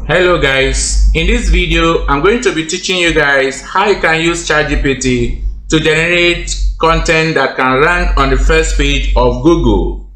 Hello guys, in this video I'm going to be teaching you guys how you can use ChatGPT to generate content that can rank on the first page of Google.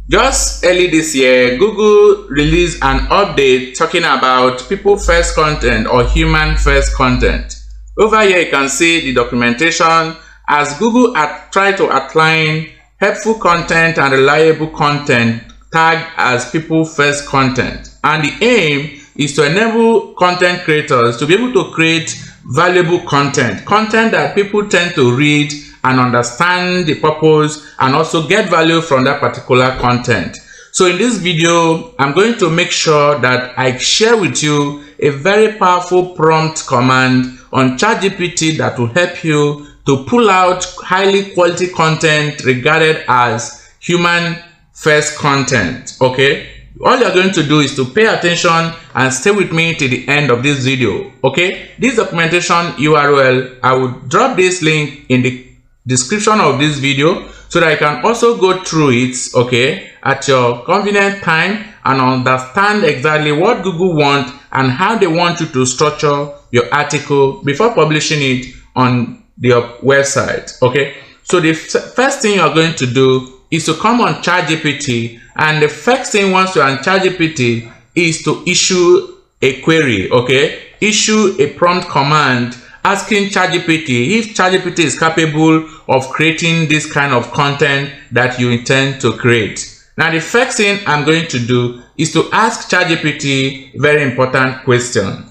Just early this year, Google released an update talking about people first content or human first content. Over here you can see the documentation as Google tried to outline helpful content and reliable content tagged as people first content, and the aim is to enable content creators to be able to create valuable content that people tend to read and understand the purpose and also get value from that particular content. So in this video, I'm going to make sure that I share with you a very powerful prompt command on ChatGPT that will help you to pull out highly quality content regarded as human first content. Okay, all you're going to do is to pay attention and stay with me till the end of this video. Okay, this documentation URL, I will drop this link in the description of this video so that I can also go through it, okay, at your convenient time and understand exactly what Google wants and how they want you to structure your article before publishing it on their website. Okay, so the first thing you're going to do is to come on ChatGPT, and the first thing once you're on ChatGPT is to issue a query. Okay, issue a prompt command asking ChatGPT if ChatGPT is capable of creating this kind of content that you intend to create. Now the first thing I'm going to do is to ask ChatGPT a very important question.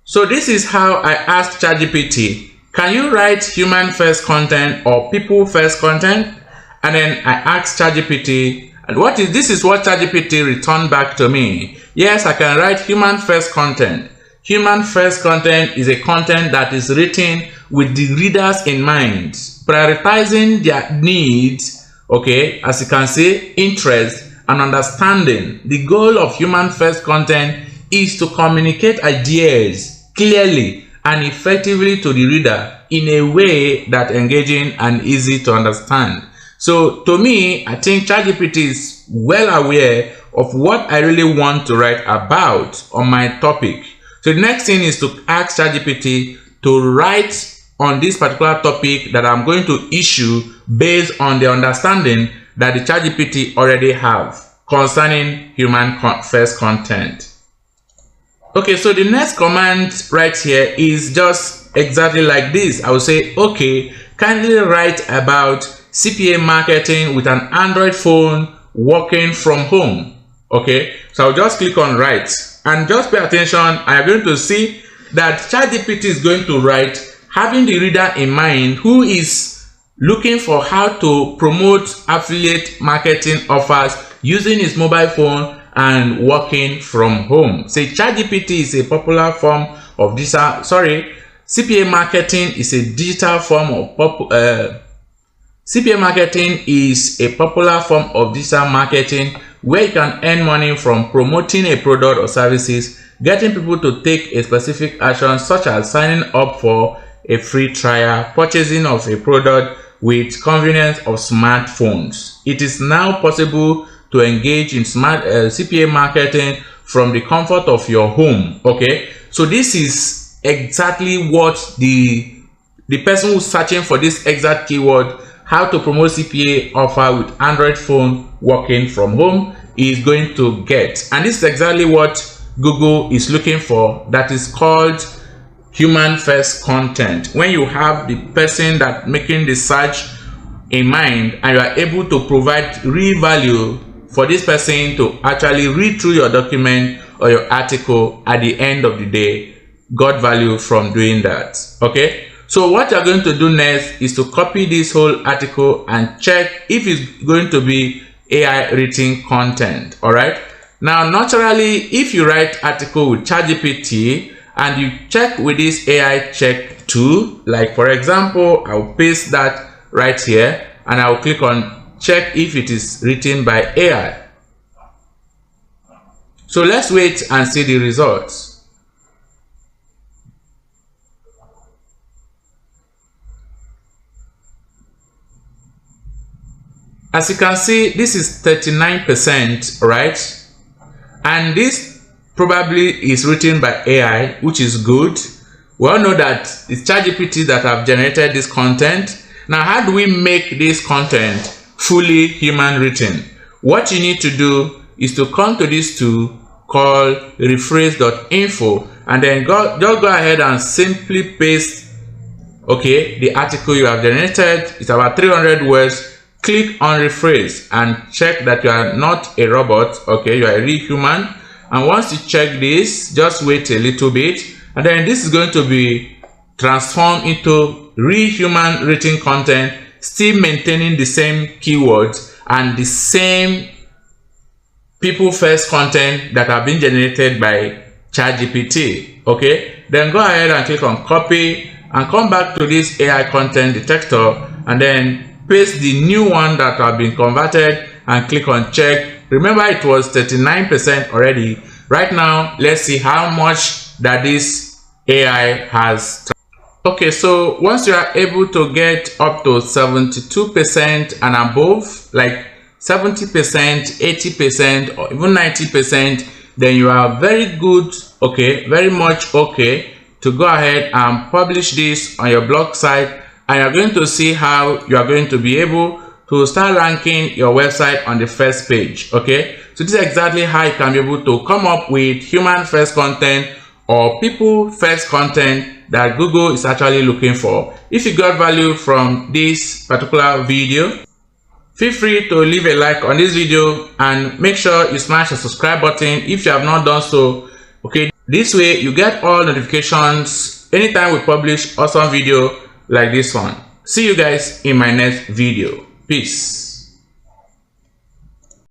So this is how I asked ChatGPT, can you write human first content or people first content? And then I asked ChatGPT, and this is what ChatGPT returned back to me. Yes, I can write human first content. Human first content is a content that is written with the readers in mind, prioritizing their needs, okay, as you can see, interest and understanding. The goal of human first content is to communicate ideas clearly and effectively to the reader in a way that engaging and easy to understand. So to me, I think ChatGPT is well aware of what I really want to write about on my topic. So the next thing is to ask ChatGPT to write on this particular topic that I'm going to issue based on the understanding that the ChatGPT already have concerning human first content. Okay, so the next command right here is just exactly like this. I will say, okay, kindly write about CPA marketing with an Android phone working from home. Okay, so I'll just click on write and just pay attention. I am going to see that ChatGPT is going to write having the reader in mind who is looking for how to promote affiliate marketing offers using his mobile phone and working from home. Say ChatGPT is a popular form of digital, CPA marketing is a digital form of CPA marketing is a popular form of digital marketing where you can earn money from promoting a product or services, getting people to take a specific action such as signing up for a free trial, purchasing of a product with convenience of smartphones. It is now possible to engage in smart CPA marketing from the comfort of your home. Okay, so this is exactly what the person who's searching for this exact keyword, how to promote CPA offer with Android phone working from home, is going to get. And this is exactly what Google is looking for. That is called human first content. When you have the person that making the search in mind and you are able to provide real value for this person to actually read through your document or your article at the end of the day, got value from doing that. Okay, so what you're going to do next is to copy this whole article and check if it's going to be AI written content. All right, now naturally if you write article with ChatGPT and you check with this AI check tool, like for example I'll paste that right here and I'll click on check if it is written by AI. So let's wait and see the results. As you can see, this is 39%, right? And this probably is written by AI, which is good. We all know that it's ChatGPT that have generated this content. Now, how do we make this content fully human written? What you need to do is to come to this tool called rephrase.info, and then just go ahead and simply paste the article you have generated. It's about 300 words. Click on rephrase and check that you are not a robot, you are a real human. And once you check this, just wait a little bit, and then this is going to be transformed into real human written content, still maintaining the same keywords and the same people first content that have been generated by ChatGPT. Then go ahead and click on copy and come back to this AI content detector, and then paste the new one that have been converted and click on check. Remember, it was 39% already. Right now, let's see how much that this AI has. So once you are able to get up to 72% and above, like 70%, 80%, or even 90%, then you are very good, very much to go ahead and publish this on your blog site, and you're going to see how you are going to be able to start ranking your website on the first page. So this is exactly how you can be able to come up with human first content or people first content that Google is actually looking for. If you got value from this particular video, feel free to leave a like on this video and make sure you smash the subscribe button if you have not done so. This way you get all notifications anytime we publish awesome video like this one. See you guys in my next video. Peace.